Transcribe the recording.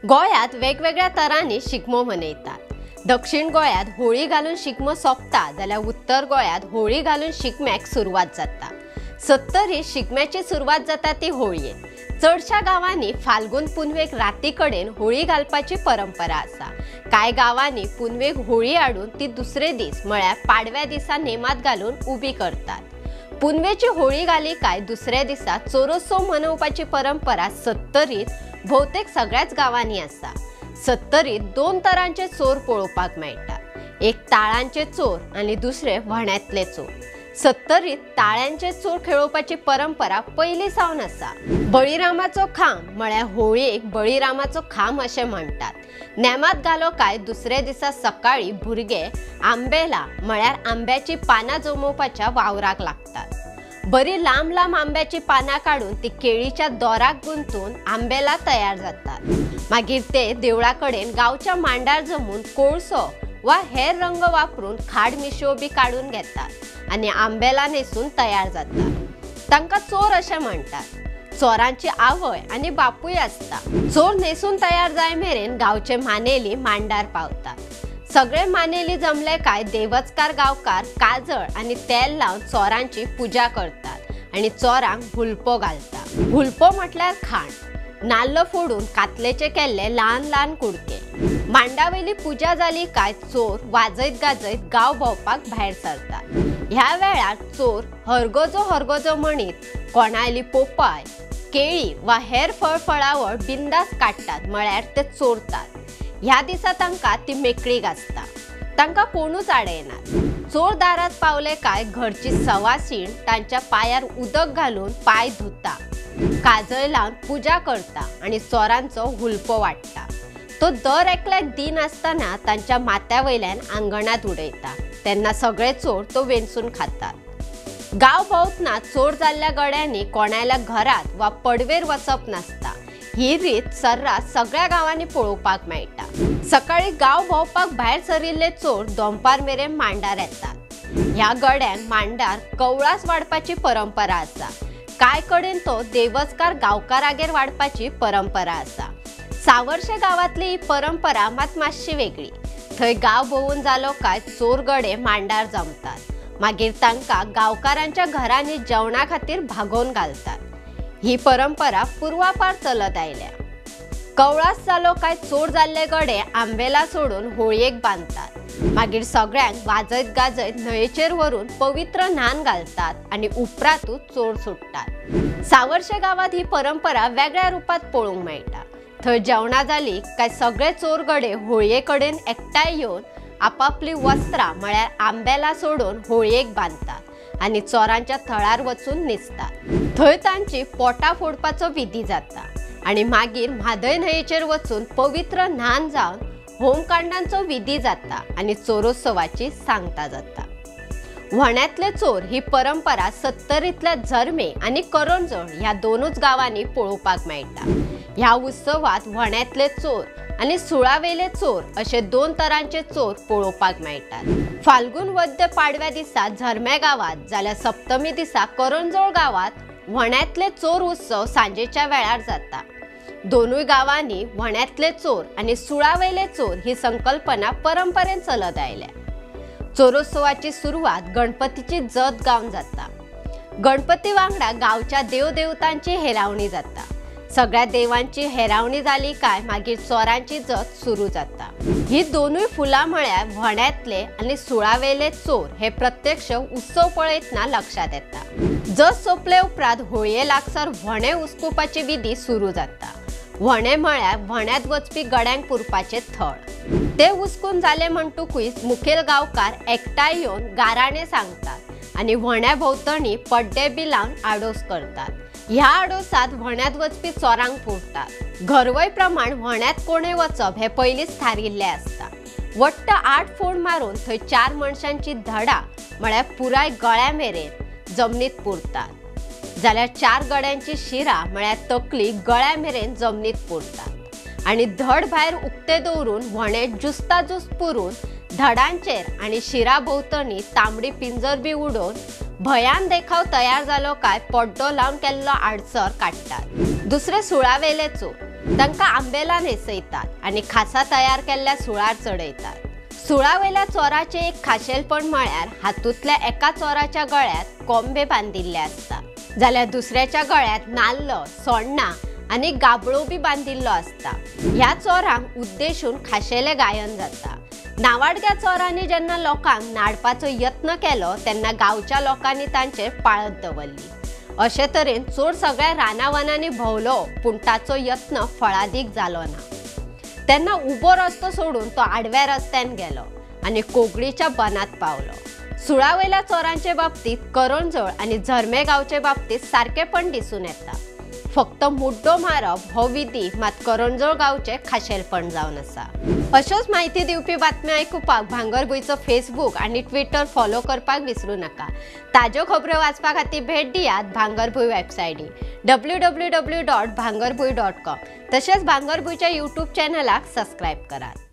गोयात वेगवेगळ्या तरांनी शिगमो मनयतात। दक्षिण गोयात होळी घालून शिगमो सोंपता जाल्यार उत्तर गोयात होळी घालून शिगम्याक सुरवात जाता। सत्तरी शिगम्याची सुरवात जाता ती होळयेन। चडशा गावांनी फाल्गुन पुनवेक राती कडेन होळी घालपाची परंपरा आसा। कांय गावांनी पुनवेक होळी हाडून ती दुसरे दीस म्हळ्यार पाडव्या दिसा नेमात घालून उबी करतात। पुनवेची होळी घाली काय दुसऱ्या दिसा चोरोत्सव मनोवपाची परंपरा सत्तरीत बहुतेक सगळ्याच गावांनी आसा। सत्तरीत दोन तरांचे चोर पळोवपाक मेळटा, एक ताळांचे चोर आनी दुसरे व्हण्यातले चोर। सत्तरीत ताळ्यांचे चोर खेळोवपाची परंपरा पयली सावन आसा। बळीरामाचो खांब म्हळ्यार होळयेक बळीरामाचो खांब अशें म्हणटात। नेमात घालो काय दुसरे दिसा सकाळी भुरगे आंबेला म्हळ्यार आंब्याची पानां जमोवपाच्या वावराक लागतात। बरी लांब लांब आंब्याची पानां काढून ती केळीच्या दोराक गुंतून आंबेला तयार जातात। मागीर ते देवळा कडेन गांवच्या मांडार जमून कोळसो वा हेर रंग वापरून खाड मिश्यो बी काढून घेतात आनी आंबेला नेसून तयार जातात। तांकां चोर अशें म्हणटात। चोरांची आवय आनी बापूय आसता। चोर नेसून तयार जाय मेरेन गांवचे मानेली मांडार पावतात। सगळे मानेली जमले काय देवचकार गांवकार काजळ आनी तेल लावन चोरांची पुजा करतात आनी चोरांक हुलपो घालतात। हुलपो म्हटल्यार खाण। नाल्ल फोडून कातलेचे केल्ले ल्हान ल्हान कुडके। मांडावेली पुजा जाली काय चोर वाजयत गाजयत गांव भोंवपाक भायर सरतात। ह्या वेळार चोर हरगोजो हरगोजो म्हणीत कोणाली पोपाय केळी वा हेर फळफळावळ बिंदास काडटात म्हळ्यार ते चोरतात। ह्या दिसा तांकां ती मेकळी घासता, तांकां कोणूच आडयनात। चोर दारात पावले काय घरची सवासीण तांच्या पायार उदक घालून पाय धुता, काजळ लावन पुजा करता आनी चोरांचो हुलपो वाडटा। तो दर एकल्याक दिन आसतना तांच्या माथ्या वयल्यान आंगणात उडयता, तेन्ना सगळे चोर तो वेंचून खातात। गांव भोंवतना चोर जाल्ल्या गड्यांनी कोणाल्या घरात वा पडवेर वचप नासता। ही रीत सर्रास सगळ्या गावांनी पळोवपाक मेळटा। सकाळी गांव भोंवपाक भायर सरिल्ले चोर दनपार मेरेन मांडार येतात। ह्या गड्यांक मांडार कवळास वाडपाची परंपरा आसा। काय कडेन तो देवचकार गांवकारागेर वाडपाची परंपरा आसा। सावर्शे गांवांतली ही परंपरा मात मातशी वेगळी। थंय गांव भोंवून जालो काय चोर गडे मांडार जमतात। मागीर तांकां गांवकारांच्या घरांनी जेवणा खातीर भागोवन घालतात। ही परंपरा पूर्वापार चलत आयल्या। कवळास जालो काय चोर जाल्ले गडे आंबेला सोडून होळयेक बांदतात। मागीर सगळ्यांक वाजयत गाजयत न्हंयेचेर व्हरून पवित्र न्हाण घालतात आनी उपरांतूच चोर सुट्टात। सावर्शे गांवांत ही परंपरा वेगळ्या रुपात पळोवंक मेळटा। थंय जेवणा जाली काय सगळे चोर गडे होळये कडेन एकठांय येवन आपापली वस्त्रां म्हळ्यार आंबेला सोडून होळयेक बांदतात आनी चोरांच्या थळार वचून न्हिजतात। थंय तांची पोटां फोडपाचो विधी जाता आनी मागीर म्हादय न्हंयेचेर वचून पवित्र न्हाण जावन होमकांडांचो विधी जाता आनी चोरोत्सवाची सांगता जाता। व्हण्यातले चोर ही परंपरा सत्तरीतल्या झरमे आनी करंजोळ ह्या दोनूच गावांनी पळोवपाक मेळटा। ह्या उत्सवात व्हण्यातले चोर आनी सुळावेले चोर अशे दोन तरांचे चोर पळोवपाक मेळटात। फाल्गुन वद्य पाडव्या दिसा झरम्या गावात जाल्यार सप्तमी दिसा करंजोळ गावात व्हण्यातले चोर उत्सव सांजेच्या वेळार जाता। दोनूय गावांनी व्हण्यातले चोर आनी सुळावेले चोर ही संकल्पना परंपरेन चलत आयल्या। चोरोत्सवाची सुरवात गणपतीची जत गावन जाता। गणपती वांगडा गांवच्या देवदेवतांची हेरावणी जाता। सगळ्या देवांची हेरावणी जाली काय मागीर चोरांची जत सुरू जाता। ही दोनूय फुलां म्हळ्यार व्हण्यातले आनी सुळावेले चोर हे प्रत्यक्ष उत्सव पळयतना लक्षात येता। जत सोंपले उपरांत होळये लागसार व्हणे हुस्कोवपाची विधी सुरू जाता। व्हणे म्हळ्यार व्हण्यात वचपी गड्यांक पुरपाचे थळ। ते हुस्कून जाले म्हणटकूच मुखेल गांवकार एकठांय येवन गाराणे सांगतात आनी व्हण्या भोंवतणी पड्डे बी लावन आडोस करतात। ह्या आडोसात व्हण्यात वचपी चोरांक पुरतात। घरवय प्रमाण व्हण्यात कोणे वचप हे पयलींच थारिल्ले आसता। वट्ट 8 फोड मारून थंय 4 मनशांची धडा म्हळ्यार पुराय गळ्या मेरेन जमनीत पुरतात। जाल्यार 4 गड्यांची शिरा म्हळ्यार तकली गळ्या मेरेन जमनीत पुरतात आनी धड भायर उक्ते दवरून व्हणे जुस्ता जुस्त पुरून धडांचेर आनी शिरा भोंवतणी तांबडी पिंजर बी उडोवन भयान देखाव तयार जालो काय पड्डो लावन केल्लो आडसर काडटात। दुसरे सुळावेले चोर तांकां आंबेला न्हेसयतात आनी खासा तयार केल्ल्या सुळार चडयतात। सुळावेल्या चोराचे एक खाशेलपण म्हळ्यार हातूंतल्या एका चोराच्या गळ्यात कोंबे बांदिल्ले आसता, जाल्यार दुसऱ्याच्या गळ्यात नाल्ल, सोण्णां आनी गाबळो बी बांदिल्लो आसता। ह्या चोरांक उद्देशून खाशेलें गायन जाता। नावाडग्या चोरांनी जेन्ना लोकांक नाडपाचो यत्न केलो तेन्ना गांवच्या लोकांनी तांचेर पाळत दवरली। अशे तरेन चोर सगळ्या रानावनांनी भोंवलो पूण ताचो यत्न फळादीक जालो ना। तेन्ना उबो रस्तो सोडून तो आडव्या रस्त्यान गेलो आनी कोगडीच्या बनांत पावलो। सुळावेल्या चोरांचे बाबतीत करंजोळ आनी झरमे गांवचे बाबतीत सारकेपण दिसून येता। फक्त मुड्डो मारप हो विधी मात करंजोळ गांवचे खाशेलपण जावन आसा। अश्योच माहिती दिवपी बातम्यो आयकुपाक भांगरभूंयचो फेसबूक आनी ट्विटर फॉलो करपाक विसरू नका। ताज्यो खबरो वाचपा खातीर भेट दियात भांगरभूंय वेबसायटी www.bhangarбуй.com। तशेंच भांगरभूंयच्या यूट्यूब चॅनलाक सबस्क्रायब करात।